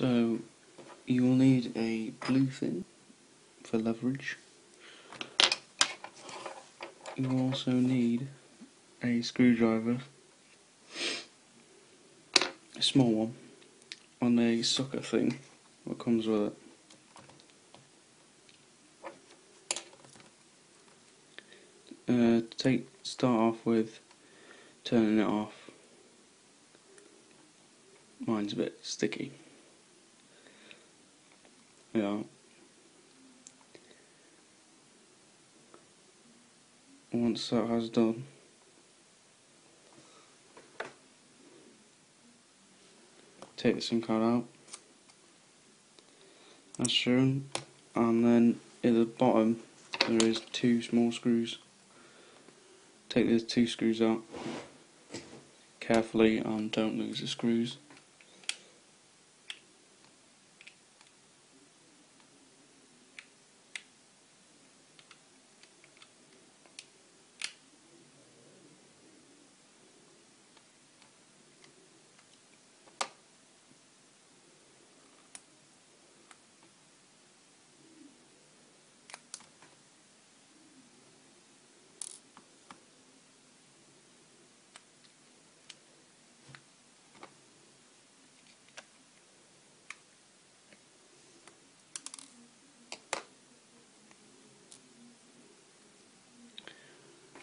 So you will need a blue fin for leverage. You will also need a screwdriver, a small one, on a sucker thing that comes with it. Start off with turning it off. Mine's a bit sticky. Yeah. Once that has done, take the SIM card out, as shown, and then at the bottom there is two small screws. Take those two screws out carefully and don't lose the screws.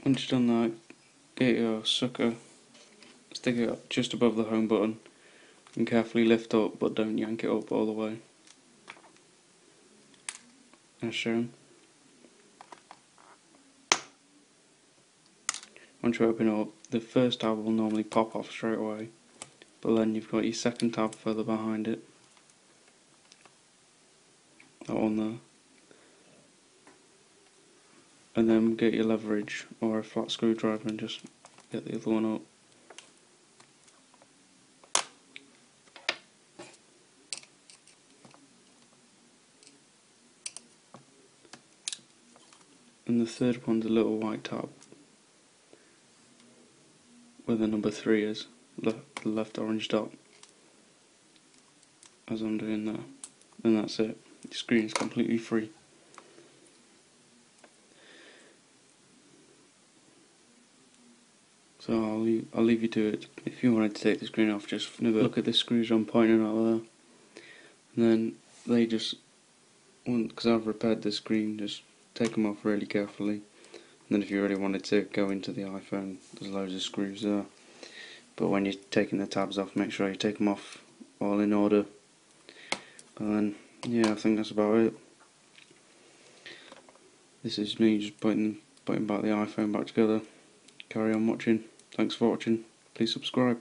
Once you've done that, get your sucker, stick it up just above the home button and carefully lift up, but don't yank it up all the way, as shown. Once you open it up, the first tab will normally pop off straight away, but then you've got your second tab further behind it, that one there, and then get your leverage or a flat screwdriver and just get the other one up. And the third one's a little white tab where the number 3 is, the left orange dot, as I'm doing there. And that's it. The screen is completely free. So I'll leave you to it. If you wanted to take the screen off, just look at the screws I'm pointing out there. And then they just, because I've repaired the screen, just take them off really carefully. And then if you really wanted to go into the iPhone, there's loads of screws there. But when you're taking the tabs off, make sure you take them off all in order. And then, yeah, I think that's about it. This is me just putting back the iPhone back together. Carry on watching. Thanks for watching. Please subscribe.